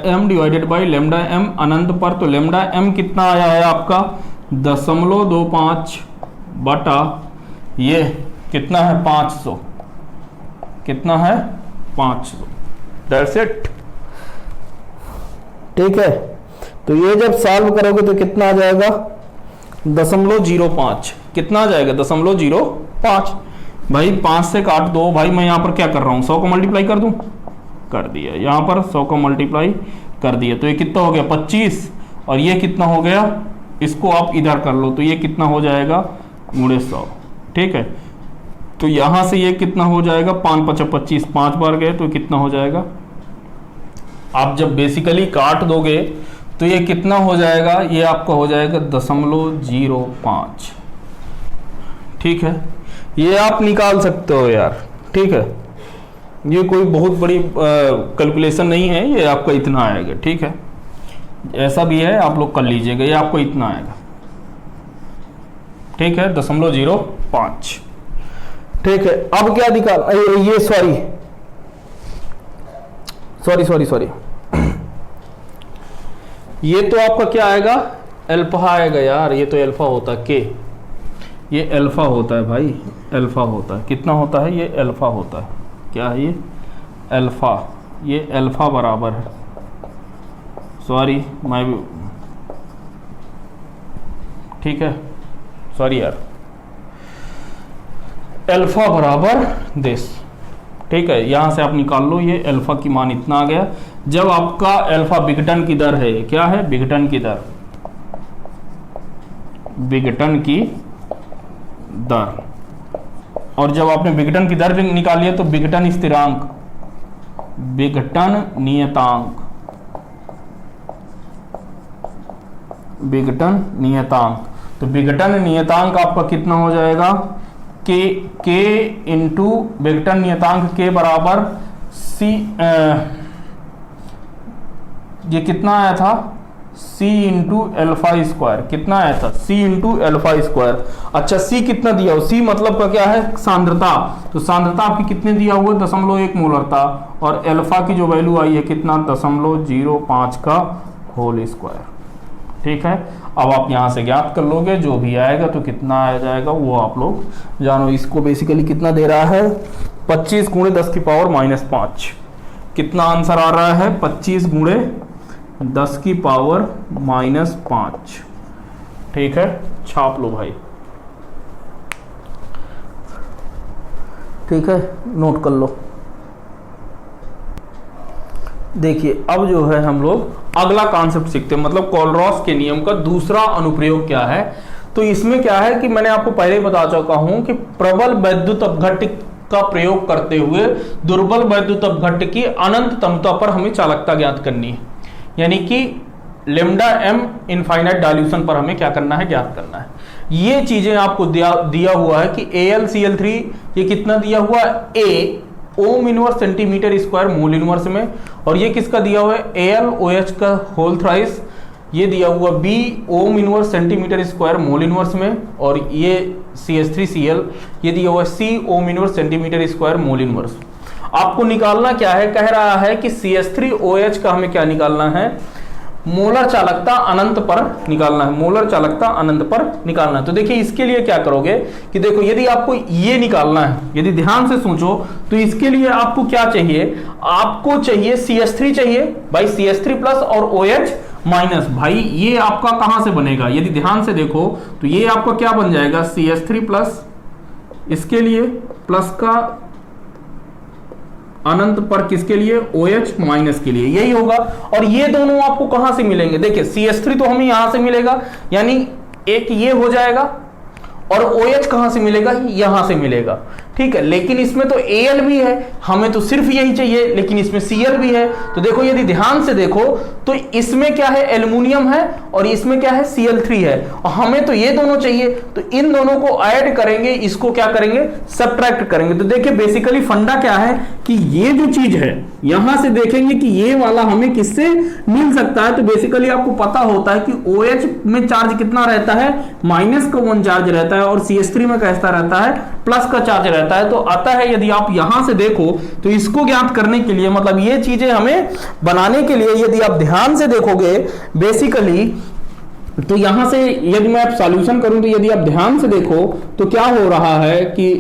M divided by lambda M अनंत पर, तो लेमडा एम कितना आया है आपका 0.25 बटा ये कितना है 500, कितना है 500, दैट्स इट, ठीक है। तो ये जब सॉल्व करोगे तो कितना आ जाएगा 0.05, कितना आ जाएगा 0.05, भाई 5 से काट दो, भाई मैं यहां पर क्या कर रहा हूं 100 को मल्टीप्लाई कर दूं, कर दिया, यहां पर 100 को मल्टीप्लाई कर दिया, तो ये कितना हो गया 25, और ये कितना हो गया, इसको आप इधर कर लो, तो ये कितना हो जाएगा गुणे 100, ठीक है। तो यहां से ये कितना हो जाएगा 5 पचा 25, 5 बार गए तो कितना हो जाएगा, आप जब बेसिकली काट दोगे तो ये कितना हो जाएगा, ये आपका हो जाएगा 0.05, ठीक है। ये आप निकाल सकते हो यार, ठीक है, ये कोई बहुत बड़ी कैलकुलेशन नहीं है, ये आपका इतना आएगा, ठीक है। ऐसा भी है आप लोग कर लीजिएगा, ये आपको इतना आएगा, ठीक है 0.05, ठीक है। अब क्या निकाल, ये सॉरी ये तो आपका क्या आएगा अल्फा आएगा यार, ये तो अल्फा होता है के, ये अल्फा होता है भाई, अल्फा होता है, कितना होता है ये अल्फा होता है, क्या है ये अल्फा, ये अल्फा बराबर है, सॉरी मैं भी, ठीक है सॉरी यार, अल्फा बराबर दिस, ठीक है। यहां से आप निकाल लो, ये अल्फा की मान इतना आ गया, जब आपका अल्फा विघटन की दर है, क्या है विघटन की दर, विघटन की दर, और जब आपने विघटन की दर निकाली है तो विघटन स्थिरांक, विघटन नियतांक, विघटन नियतांक, तो विघटन नियतांक आपका कितना हो जाएगा के इंटू विघटन नियतांक के बराबर सी, ये कितना आया था C इंटू एल्फा स्क्वायर, कितना आया था C इंटू एल्फा स्क्वायर। अच्छा C कितना दिया हो, C मतलब का क्या है सांद्रता, तो सांद्रता आपकी कितने दिया हुआ 0.1 मोलरता, और एल्फा की जो वैल्यू आई है कितना 0.05 का होल स्क्वायर, ठीक है। अब आप यहां से ज्ञात कर लोगे, जो भी आएगा तो कितना आ जाएगा वो आप लोग जानो। इसको बेसिकली कितना दे रहा है 25 गुणे 10 की पावर -5, कितना आंसर आ रहा है 25 गुणे 10 की पावर -5, ठीक है, छाप लो भाई, ठीक है, नोट कर लो। देखिए अब जो है हम लोग अगला कॉन्सेप्ट सीखते हैं, मतलब कोलरॉस के नियम का दूसरा अनुप्रयोग क्या है। तो इसमें क्या है कि मैंने आपको पहले ही बता चुका हूं कि प्रबल वैद्युत अपघट्य का प्रयोग करते हुए दुर्बल वैद्युत अपघट्य की अनंत तमता पर हमें चालकता ज्ञात करनी है, यानी कि लेमडा एम इनफाइनाइट डाइल्यूशन पर हमें क्या करना है, ज्ञात करना है। ये चीजें आपको दिया हुआ है कि AlCl3 ये कितना दिया हुआ A Om inverse centimetre square mole inverse में, और ये किसका दिया हुआ है AlOH का होल थ्राइस, ये दिया हुआ B ओम inverse centimetre square mole inverse में, और ये CH3Cl ये दिया हुआ C ओम inverse centimetre square mole inverse. आपको निकालना क्या है, कह रहा है कि CH3OH का हमें क्या निकालना है, मोलर चालकता अनंत पर निकालना है, मोलर चालकता अनंत पर निकालना है। तो देखिए इसके लिए क्या करोगे कि देखो यदि आपको ये निकालना है, यदि ध्यान से सोचो तो इसके लिए आपको क्या चाहिए, आपको चाहिए CH3 चाहिए भाई, CH3 प्लस और OH माइनस। भाई ये आपका कहां से बनेगा, यदि ध्यान से देखो तो ये आपका क्या बन जाएगा, CH3 प्लस, इसके लिए प्लस का अनंत पर किसके लिए, OH माइनस के लिए, यही होगा। और ये दोनों आपको कहां से मिलेंगे, देखिए CH3 तो हमें यहां से मिलेगा, यानी एक ये हो जाएगा, और OH कहां से मिलेगा, यहां से मिलेगा, ठीक है। लेकिन इसमें तो Al भी है, हमें तो सिर्फ यही चाहिए, लेकिन इसमें Cl भी है। तो देखो यदि ध्यान से देखो तो इसमें क्या है, एल्युमिनियम है, और इसमें क्या है, Cl3 है, और हमें तो ये दोनों चाहिए। तो इन दोनों को ऐड करेंगे, इसको क्या करेंगे, सब्ट्रैक्ट करेंगे। तो देखिए बेसिकली फंडा क्या है कि ये जो चीज है, यहां से देखेंगे कि ये वाला हमें किससे मिल सकता है। तो बेसिकली आपको पता होता है कि OH में चार्ज कितना रहता है, माइनस का 1 चार्ज रहता है, और CH3 में कैसा रहता है, प्लस का चार्ज रहता है। तो आता है यदि आप यहां से देखो तो इसको ज्ञात करने के लिए, मतलब ये चीजें हमें बनाने के लिए, यदि आप ध्यान से देखोगे बेसिकली, तो यहां से यदि मैं आप सॉल्यूशन करूं तो यदि आप ध्यान से देखो तो क्या हो रहा है कि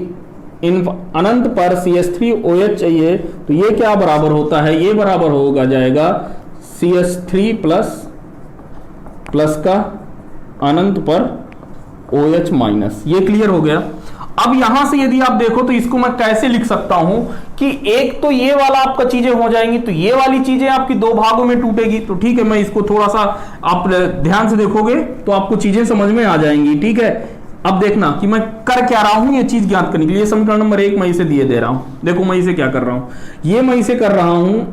इन अनंत पर CH3OH चाहिए, तो ये क्या बराबर होता है, ये बराबर होगा जाएगा CH3 प्लस का अनंत पर OH माइनस। ये क्लियर हो गया। अब यहां से यदि आप देखो तो इसको मैं कैसे लिख सकता हूं कि एक तो ये वाला आपका चीजें हो जाएंगी, तो ये वाली चीजें आपकी दो भागों में टूटेगी। तो ठीक है, मैं इसको थोड़ा सा आप ध्यान से देखोगे तो आपको चीजें समझ में आ जाएंगी, ठीक है। अब देखना कि मैं कर क्या रहा हूं, ये चीज ज्ञात करने के लिए। समीकरण नंबर 1 मैं इसे दिए दे रहा हूं, देखो मैं इसे क्या कर रहा हूं, ये मैं इसे कर रहा हूं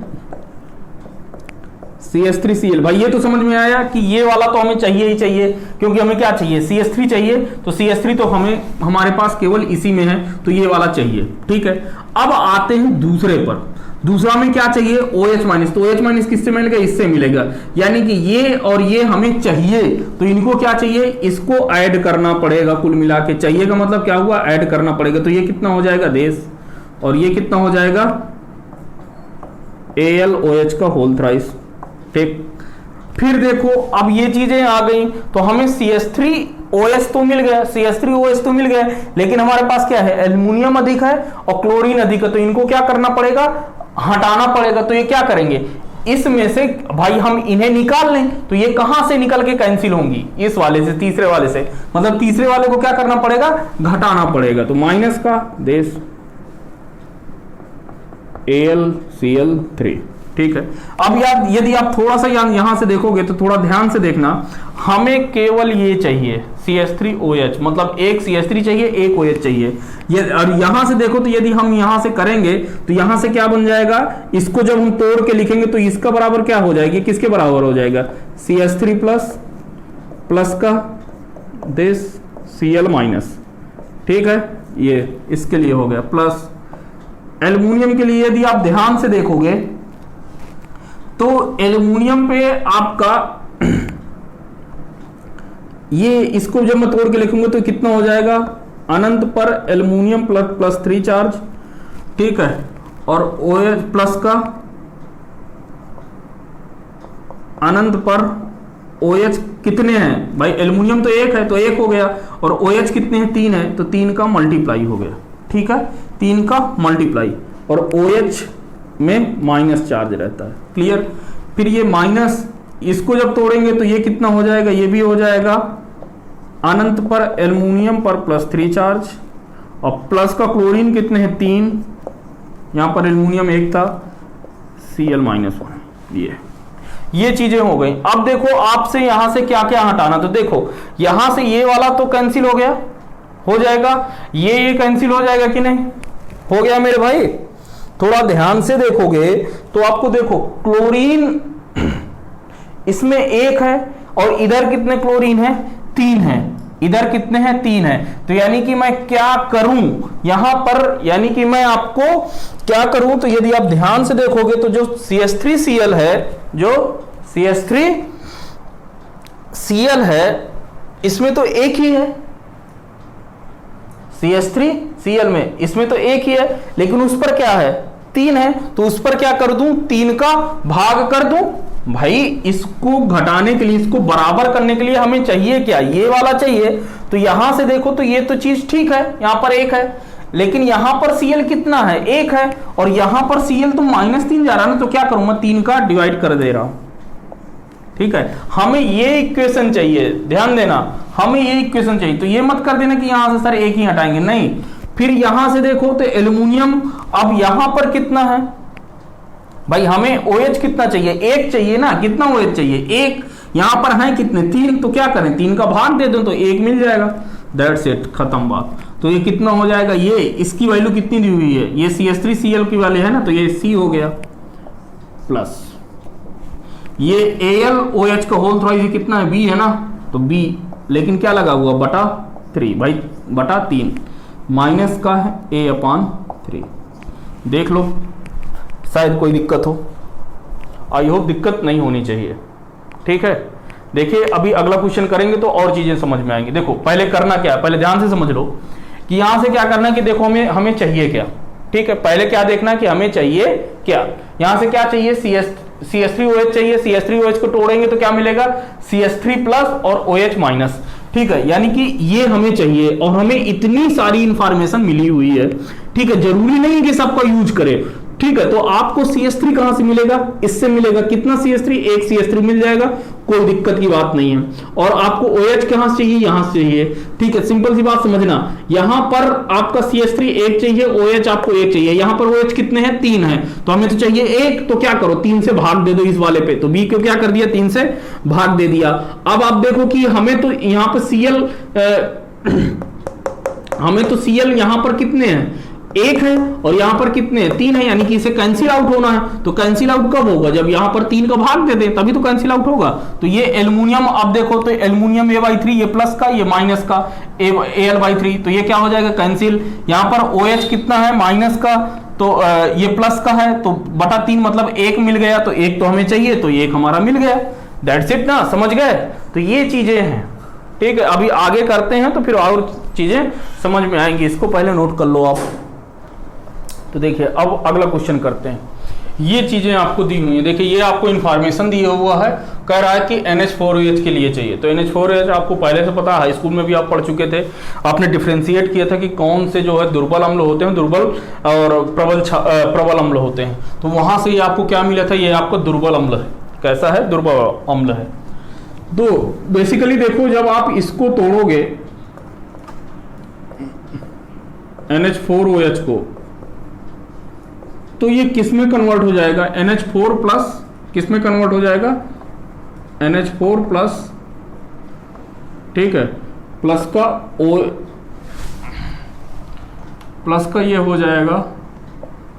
CH3Cl। भाई ये तो समझ में आया कि ये वाला तो हमें चाहिए ही चाहिए, क्योंकि हमें क्या चाहिए, CH3 चाहिए। तो CH3 तो हमारे पास केवल इसी में है, तो ये वाला चाहिए, ठीक है। अब आते हैं दूसरे पर, दूसरा में क्या चाहिए, OH माइनस। तो OH माइनस किससे मिलेगा, इससे मिलेगा, यानी कि ये और ये हमें चाहिए। तो इनको क्या चाहिए, इसको ऐड करना पड़ेगा। कुल मिला के चाहिए का मतलब क्या हुआ, ऐड करना पड़ेगा। तो ये कितना हो जाएगा देश, और ये कितना हो जाएगा AlOH का होल थ्राइस, ठीक। फिर देखो अब ये चीजें आ गई, तो हमें CH3OH तो मिल गया, CH3OH तो मिल गया, लेकिन हमारे पास क्या है, एल्युमिनियम अधिक है और क्लोरीन अधिक है। तो इनको क्या करना पड़ेगा, हटाना पड़ेगा। तो ये क्या करेंगे, इसमें से भाई हम इन्हें निकाल लें, तो ये कहां से निकल के कैंसिल होंगी, इस वाले से, तीसरे वाले से, मतलब तीसरे वाले को क्या करना पड़ेगा, घटाना पड़ेगा। तो माइनस का देश AlCl3, ठीक है। अब यार यदि आप थोड़ा सा यहां से देखोगे तो थोड़ा ध्यान से देखना, हमें केवल ये चाहिए CH3OH, मतलब एक CH3 चाहिए, एक OH चाहिए। और यहां से देखो तो यदि हम यहां से करेंगे तो यहां से क्या बन जाएगा, इसको जब हम तोड़ के लिखेंगे तो इसका बराबर क्या हो जाएगी, किसके बराबर हो जाएगा, CH3 प्लस का दिस Cl माइनस, ठीक है। ये इसके लिए हो गया प्लस। एल्युमिनियम के लिए यदि आप ध्यान से देखोगे तो एल्युमिनियम पे आपका ये, इसको जब मैं तोड़ के लिखूंगा तो कितना हो जाएगा, अनंत पर एल्युमिनियम प्लस 3 चार्ज, ठीक है, और OH प्लस का अनंत पर OH कितने हैं भाई, एल्युमिनियम तो एक है तो एक हो गया, और OH कितने हैं, 3 है, तो 3 का मल्टीप्लाई हो गया, ठीक है, 3 का मल्टीप्लाई, और OH में माइनस चार्ज रहता है, क्लियर। फिर ये माइनस, इसको जब तोड़ेंगे तो ये कितना हो जाएगा, ये भी हो जाएगा अनंत पर एल्युमिनियम पर प्लस 3 चार्ज, और प्लस का क्लोरीन कितने हैं, 3, यहां पर एल्युमिनियम 1 था, Cl-1। ये चीजें हो गई। अब देखो आपसे यहां से क्या क्या हटाना, तो देखो यहां से ये वाला तो कैंसिल हो गया, हो जाएगा, ये कैंसिल हो जाएगा कि नहीं, हो गया मेरे भाई। थोड़ा ध्यान से देखोगे तो आपको देखो क्लोरीन इसमें 1 है, और इधर कितने क्लोरीन है, 3 है, इधर कितने हैं, 3 है। तो यानी कि मैं क्या करूं यहां पर, यानी कि मैं आपको क्या करूं, तो यदि आप ध्यान से देखोगे तो जो CH3Cl है, जो CH3Cl है, इसमें तो एक ही है, CH3Cl में इसमें तो एक ही है, लेकिन उस पर क्या है, 3 है, तो उस पर क्या कर दूं, 3 का भाग कर दूं। भाई इसको घटाने के लिए, इसको बराबर करने के लिए हमें चाहिए क्या, ये वाला चाहिए। तो यहां से देखो तो ये तो चीज ठीक है, यहां पर 1 है, लेकिन यहां पर CL कितना है, 1 है, और यहां पर CL तो -3 जा रहा है ना, तो क्या करूं मैं, 3 का डिवाइड कर दे रहा हूं। ठीक है, हमें ये इक्वेशन चाहिए, ध्यान देना, हमें ये इक्वेशन चाहिए। तो ये मत कर देना कि यहां से सर 1 ही हटाएंगे, नहीं। फिर यहां से देखो तो एल्युमिनियम, अब यहां पर कितना है भाई, हमें OH कितना चाहिए, 1 चाहिए ना, कितना OH चाहिए, 1। यहां पर है कितने, 3, तो क्या करें, 3 का भाग दे दो तो 1 मिल जाएगा, दैट्स इट, खत्म बात। तो ये कितना हो जाएगा, ये इसकी वैल्यू कितनी दी हुई है, ये CH3Cl की वैल्यू है ना, तो ये C हो गया, प्लस ये AlOH का होल थ्राइस कितना है, B है ना, तो B, लेकिन क्या लगा हुआ, बटा 3 भाई, बटा 3, माइनस का है A/3। देख लो, शायद कोई दिक्कत हो, आई होप दिक्कत नहीं होनी चाहिए। ठीक है, देखिए अभी अगला क्वेश्चन करेंगे तो और चीजें समझ में आएंगी। देखो पहले करना क्या है, पहले ध्यान से समझ लो कि यहां से क्या करना है कि देखो हमें चाहिए क्या। ठीक है, पहले क्या देखना है कि हमें चाहिए क्या, यहां से क्या चाहिए, CH3OH चाहिए। CH3OH को तोड़ेंगे तो क्या मिलेगा, CH3 प्लस और OH माइनस। ठीक है, यानी कि ये हमें चाहिए, और हमें इतनी सारी इंफॉर्मेशन मिली हुई है। ठीक है, जरूरी नहीं कि सबका यूज करे। ठीक है, तो आपको CH3 कहां से मिलेगा, इससे मिलेगा, कितना CH3, 1 CH3 मिल जाएगा, कोई दिक्कत की बात नहीं है। और आपको OH कहां से चाहिए, यहां से चाहिए। ठीक है, सिंपल सी बात समझना, यहां पर आपका CH3 1 चाहिए, OH आपको 1 चाहिए, यहां पर OH कितने हैं, 3 है, तो हमें तो चाहिए 1, तो क्या करो 3 से भाग दे दो इस वाले पे, तो B को क्या कर दिया, 3 से भाग दे दिया। अब आप देखो कि हमें तो यहां पर हमें तो Cl यहां पर कितने हैं, 1 है, और यहां पर कितने हैं, 3 है, यानी कि इसे कैंसिल आउट होना है। तो कैंसिल आउट कब होगा, जब यहां पर 3 का भाग दे दे, तभी तो कैंसिल आउट होगा। तो ये एल्युमिनियम, अब देखो तो एल्युमिनियम A/3, ये प्लस का, ये माइनस का Al/3, तो ये क्या हो जाएगा, कैंसिल। यहां पर OH कितना है, माइनस का, तो ये प्लस का है, तो बटा 3 मतलब 1 मिल गया, तो 1 तो हमें चाहिए, तो 1 हमारा मिल गया, दैट्स इट ना, समझ गए। तो ये चीजें हैं। ठीक है, अभी आगे करते हैं तो फिर और चीजें समझ में आएंगी, इसको पहले नोट कर लो आप। तो देखिए अब अगला क्वेश्चन करते हैं। ये चीजें आपको दी हुई है, देखिए ये आपको इन्फॉर्मेशन दिया हुआ है, कह रहा है कि NH4OH के लिए चाहिए। तो NH4OH आपको पहले से पता है, हाई स्कूल में भी आप पढ़ चुके थे, आपने डिफ्रेंशिएट किया था कि कौन से जो है दुर्बल अम्ल होते हैं, दुर्बल और प्रबल अम्ल होते हैं। तो वहां से ये आपको क्या मिला था, ये आपको दुर्बल अम्ल है। कैसा है, दुर्बल अम्ल है। तो बेसिकली देखो, जब आप इसको तोड़ोगे NH4OH को, तो ये किस में कन्वर्ट हो जाएगा, NH4 प्लस, किस में कन्वर्ट हो जाएगा, NH4 प्लस, ठीक है, प्लस का प्लस का ये हो जाएगा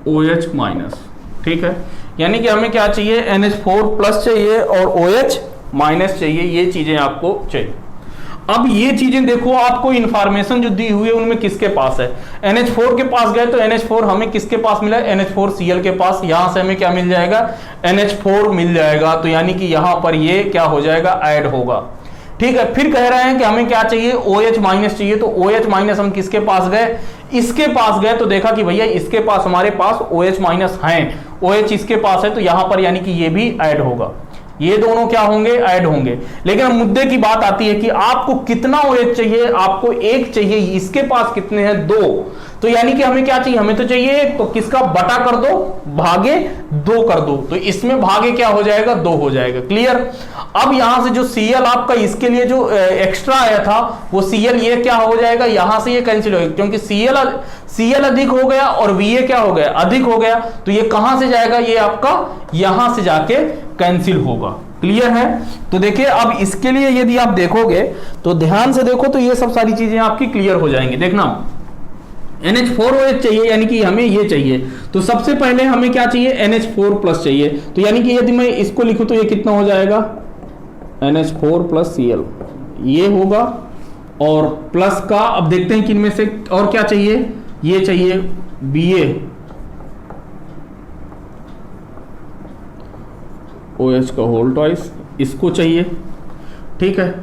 OH माइनस। ठीक है, यानी कि हमें क्या चाहिए, NH4 प्लस चाहिए और OH माइनस चाहिए, ये चीजें आपको चाहिए। अब ये चीजें देखो, आपको इंफॉर्मेशन जो दी हुई है उनमें किसके पास है, NH4 के पास गए तो NH4 हमें किसके पास मिला, NH4Cl के पास, यहां से हमें क्या मिल जाएगा, NH4 मिल जाएगा। तो यानी कि यहां पर ये क्या हो जाएगा, ऐड होगा। ठीक है, फिर कह रहे हैं कि हमें क्या चाहिए, OH माइनस चाहिए। तो OH माइनस हम किसके पास गए, इसके पास गए, तो देखा कि भैया इसके पास हमारे पास OH माइनस है, OH इसके पास है, तो यहां पर यानी कि ये भी ऐड होगा, ये दोनों क्या होंगे, ऐड होंगे। लेकिन मुद्दे की बात आती है कि आपको कितना OH चाहिए, आपको 1 चाहिए, इसके पास कितने हैं, 2। तो यानी कि हमें क्या चाहिए, हमें तो चाहिए 1, तो किसका बटा कर दो, भागे 2 कर दो, तो इसमें भागे क्या हो जाएगा, 2 हो जाएगा। क्लियर। अब यहां से जो Cl आपका इसके लिए जो एक्स्ट्रा आया था, वो Cl ये क्या हो जाएगा, यहां से ये कैंसिल हो गया, क्योंकि Cl अधिक हो गया और Va क्या हो गया, अधिक हो गया। तो ये कहां से जाएगा, ये आपका यहां से जाके कैंसिल होगा। क्लियर है। तो देखिए अब इसके लिए यदि आप देखोगे तो ध्यान से देखो, तो ये सब सारी चीजें आपकी क्लियर हो जाएंगी। देखना, NH4OH चाहिए, यानी कि हमें ये चाहिए, तो सबसे पहले हमें क्या चाहिए, NH4 प्लस चाहिए। तो यानी कि यदि मैं इसको लिखूं तो ये कितना हो जाएगा, NH4 प्लस Cl, ये होगा। और प्लस का अब देखते हैं कि इनमें से और क्या चाहिए, ये चाहिए Ba OH का होल ट्वाइस, इसको चाहिए। ठीक है,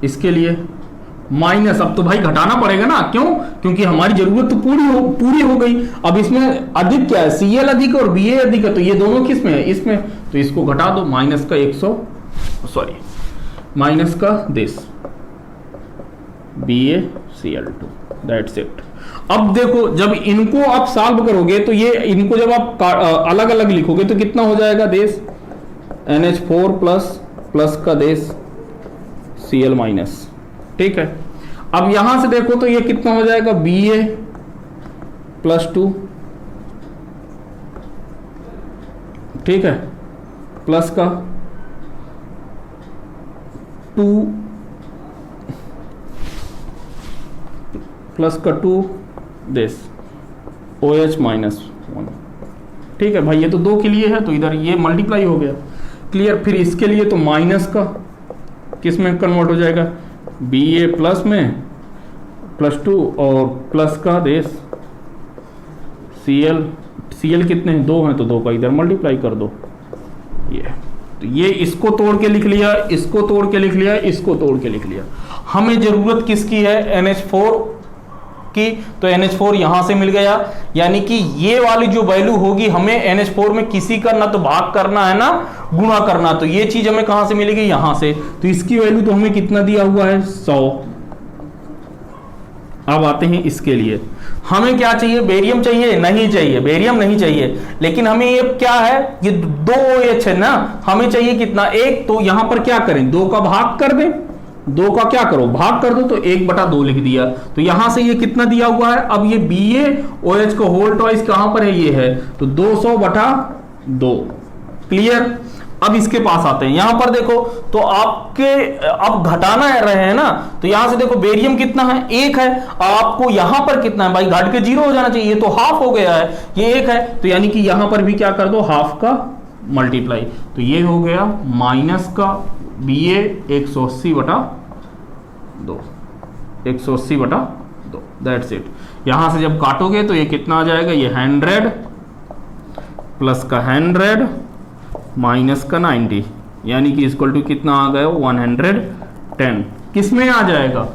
इसके लिए माइनस, अब तो भाई घटाना पड़ेगा ना, क्यों? क्योंकि हमारी जरूरत तो पूरी हो गई। अब इसमें अधिक क्या है, Cl अधिक और Ba अधिक है, तो ये दोनों किस में है, इसमें, तो इसको घटा दो, माइनस का दिस BaCl2, दैट्स इट। अब देखो जब इनको आप सॉल्व करोगे तो ये इनको जब आप अलग अलग लिखोगे तो कितना हो जाएगा, देश NH4 प्लस का देश Cl माइनस, ठीक है। अब यहां से देखो तो ये कितना हो जाएगा, Ba+2, ठीक है, प्लस का 2 दिस OH-1, ठीक है भाई। ये तो 2 के लिए है तो इधर ये मल्टीप्लाई हो गया, क्लियर। फिर इसके लिए तो माइनस का किस में कन्वर्ट हो जाएगा, Ba प्लस में +2 और प्लस का देश Cl कितने हैं, 2 हैं, तो 2 का इधर मल्टीप्लाई कर दो। ये इसको तोड़ के लिख लिया, इसको तोड़ के लिख लिया, इसको तोड़ के लिख लिया। हमें जरूरत किसकी है, NH4 की, तो NH4 यहां से मिल गया। यानी कि ये वाली जो वैल्यू होगी, हमें NH4 में किसी का ना तो भाग करना है ना गुणा करना, तो ये चीज हमें कहां से मिलेगी, यहां से। तो इसकी वैल्यू तो हमें कितना दिया हुआ है, 100। अब आते हैं इसके लिए, हमें क्या चाहिए, बेरियम चाहिए, नहीं चाहिए, बेरियम नहीं चाहिए, लेकिन हमें ये क्या है, ये 2 OH है ना, हमें चाहिए कितना, 1। तो यहां पर क्या करें, 2 का भाग कर दें, 2 का क्या करो, भाग कर दो, तो 1/2 लिख दिया। तो यहां से ये कितना दिया हुआ है, अब ये BaOH को होल ट्वाइस कहां पर है, ये है, तो 200/2, क्लियर। अब इसके पास आते हैं, यहां पर देखो तो आपके अब घटाना रहे हैं ना, तो यहां से देखो बेरियम कितना है, 1 है, आपको यहां पर कितना है भाई, घट के 0 हो जाना चाहिए, ये तो हाफ हो गया है, ये 1 है, तो यानी कि यहां पर भी क्या कर दो, हाफ का मल्टीप्लाई, तो ये हो गया माइनस का Ba 180/2, 180/2, दैट्स इट। यहां से जब काटोगे तो ये कितना आ जाएगा, ये 100 प्लस का 100 माइनस का 90, यानी कि इक्वल टू कितना आ गया, 110। किस में आ जाएगा,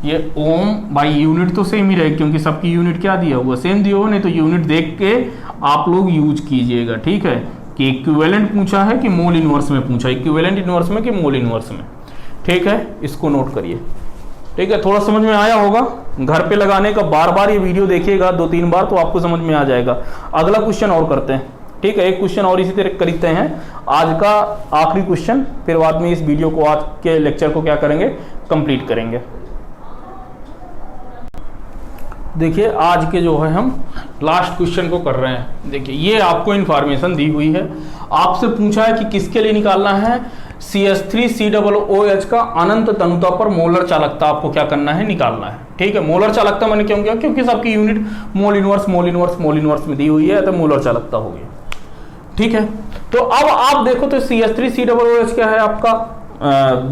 ये ओम भाई, यूनिट तो सेम ही रहेगी क्योंकि सबकी यूनिट क्या दिया हुआ, सेम दिया हुआ, नहीं तो यूनिट देख के आप लोग यूज कीजिएगा, ठीक है। कि इक्विवेलेंट पूछा है कि मोल इनवर्स में पूछा, इक्विवेलेंट इनवर्स में कि मोल इनवर्स में, ठीक है, इसको नोट करिए, ठीक है। थोड़ा समझ में आया होगा, घर पे लगाने का बार बार ये वीडियो देखिएगा 2-3 बार तो आपको समझ में आ जाएगा। अगला क्वेश्चन और करते हैं, ठीक है, एक क्वेश्चन और इसी तरह करते हैं, आज का आखिरी क्वेश्चन, फिर बाद में इस वीडियो को, आज के लेक्चर को क्या करेंगे, कंप्लीट करेंगे। देखिए आज के जो है हम लास्ट क्वेश्चन को कर रहे हैं। देखिए ये आपको इंफॉर्मेशन दी हुई है, आपसे पूछा है कि किसके लिए निकालना है, CH3COOH का अनंत तनुता पर मोलर चालकता आपको क्या करना है, निकालना है, ठीक है। मोलर चालकता मैंने क्यों किया, क्योंकि सबकी यूनिट मोल इनवर्स में दी हुई है, तो मोलर चालकता होगी, ठीक है। तो अब आप देखो तो CH3COOH क्या है, आपका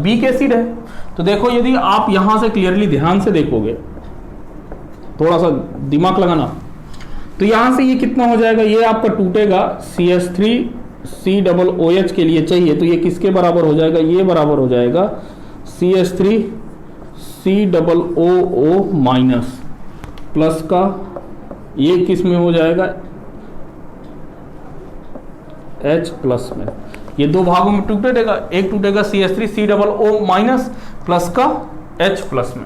बीक एसिड है। तो देखो यदि आप यहां से क्लियरली ध्यान से देखोगे, थोड़ा सा दिमाग लगाना, तो यहां से ये कितना हो जाएगा, ये आपका टूटेगा, CH3COOH के लिए चाहिए, तो ये किसके बराबर हो जाएगा, ये बराबर हो जाएगा CH3COO माइनस प्लस का, ये किस में हो जाएगा, H प्लस में। ये 2 भागों में टूटेगा, एक टूटेगा CH3COO माइनस प्लस का H प्लस में,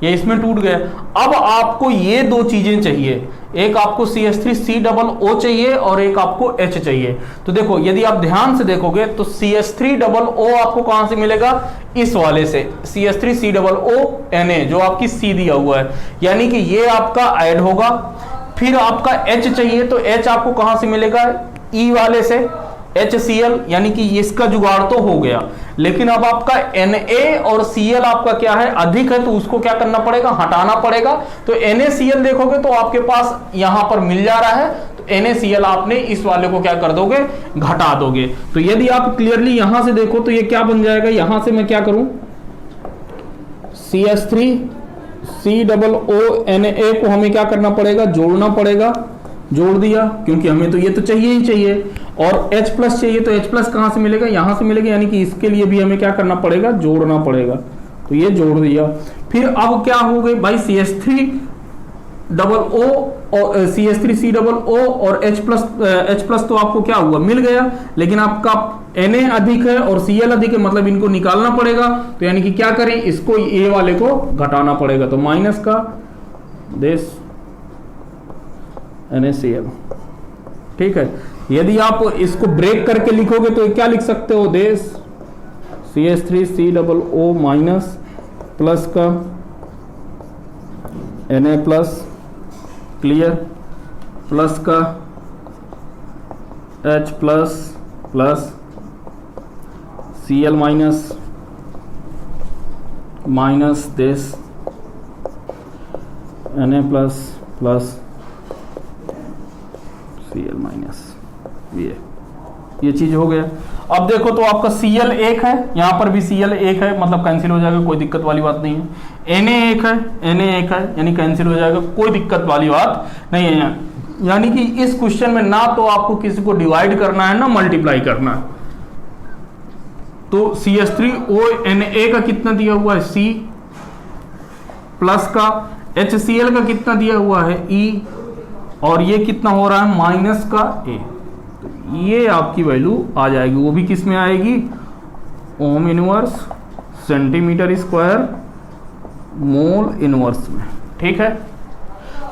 ये इसमें टूट गया। अब आपको ये 2 चीजें चाहिए, एक आपको CH3COO चाहिए और एक आपको H चाहिए। तो देखो यदि आप ध्यान से देखोगे तो CH3OO आपको कहां से मिलेगा, इस वाले से, CH3COO Na जो आपकी C दिया हुआ है, यानी कि ये आपका ऐड होगा। फिर आपका H चाहिए, तो H आपको कहां से मिलेगा, E वाले से, HCl, यानी कि इसका जुगाड़ तो हो गया। लेकिन अब आपका Na और Cl आपका क्या है, अधिक है, तो उसको क्या करना पड़ेगा, हटाना पड़ेगा। तो NaCl देखोगे तो आपके पास यहां पर मिल जा रहा है, तो NaCl आपने इस वाले को क्या कर दोगे, घटा दोगे। तो यदि आप क्लियरली यहां से देखो तो ये क्या बन जाएगा, यहां से मैं क्या करूं, CH3COO Na को हमें क्या करना पड़ेगा, जोड़ना पड़ेगा, जोड़ दिया, क्योंकि हमें तो ये तो चाहिए ही चाहिए, और H प्लस चाहिए, तो H प्लस कहां से मिलेगा, यहां से मिलेगा, यानी कि इसके लिए भी हमें क्या करना पड़ेगा, जोड़ना पड़ेगा, तो ये जोड़ दिया। फिर अब क्या हो गई भाई, CH3OO और CH3COO और H प्लस तो आपको क्या हुआ, मिल गया, लेकिन आपका Na अधिक है और Cl अधिक है, मतलब इनको निकालना पड़ेगा। तो यानी कि क्या करें, इसको A वाले को घटाना पड़ेगा, तो माइनस का दिस NaCl। ठीक है, यदि आप इसको ब्रेक करके लिखोगे तो क्या लिख सकते हो, दिस CH3COO माइनस प्लस का Na प्लस, क्लियर, प्लस का H plus plus Cl minus minus this Na plus plus Cl minus, ये चीज हो गया। अब देखो तो आपका Cl 1 है, यहां पर भी Cl 1 है, मतलब कैंसिल हो जाएगा, कोई दिक्कत वाली बात नहीं है। Na 1 है, Na 1 है, यानी कैंसिल हो जाएगा, कोई दिक्कत वाली बात नहीं है। यानी कि इस क्वेश्चन में ना तो आपको किसी को डिवाइड करना है ना मल्टीप्लाई करना है। तो CH3ONA का कितना दिया हुआ है, C प्लस का HCl का कितना दिया हुआ है, E, और ये कितना हो रहा है, माइनस का A। तो ये आपकी वैल्यू आ जाएगी, वो भी किस में आएगी, ओम inverse centimetre square mole inverse में। ठीक है,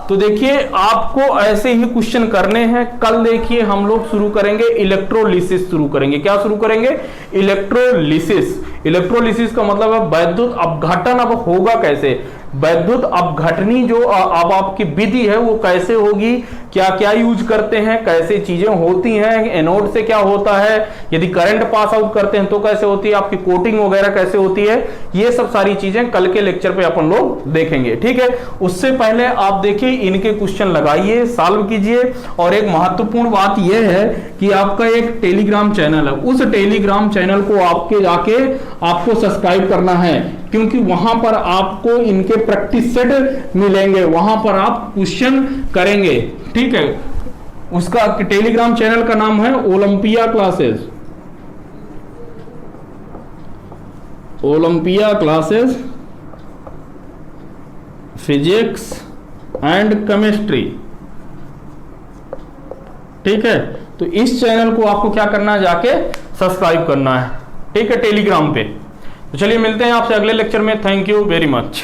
तो देखिए आपको ऐसे ही क्वेश्चन करने हैं। कल देखिए हम लोग शुरू करेंगे इलेक्ट्रोलिसिस, शुरू करेंगे, क्या शुरू करेंगे, इलेक्ट्रोलिसिस। इलेक्ट्रोलिसिस का मतलब है वैद्युत अपघटन। अब होगा कैसे, वैद्युत अपघटनी जो अब आपकी विधि है वो कैसे होगी, क्या क्या यूज करते हैं, कैसे चीजें होती हैं, एनोड से क्या होता है, यदि करंट पास आउट करते हैं तो कैसे होती है, आपकी कोटिंग वगैरह कैसे होती है, ये सब सारी चीजें कल के लेक्चर पे अपन लोग देखेंगे। ठीक है, उससे पहले आप देखिए इनके क्वेश्चन लगाइए, सॉल्व कीजिए। और एक महत्वपूर्ण बात यह है कि आपका एक टेलीग्राम चैनल है, उस टेलीग्राम चैनल को आपके जाके आपको सब्सक्राइब करना है, क्योंकि वहां पर आपको इनके प्रैक्टिस सेट मिलेंगे, वहां पर आप क्वेश्चन करेंगे। ठीक है, उसका टेलीग्राम चैनल का नाम है Olympia classes, Olympia classes physics and chemistry. ठीक है, तो इस चैनल को आपको क्या करना है, जाके सब्सक्राइब करना है। ठीक है, टेलीग्राम पे। तो चलिए मिलते हैं आपसे अगले लेक्चर में। Thank you very much.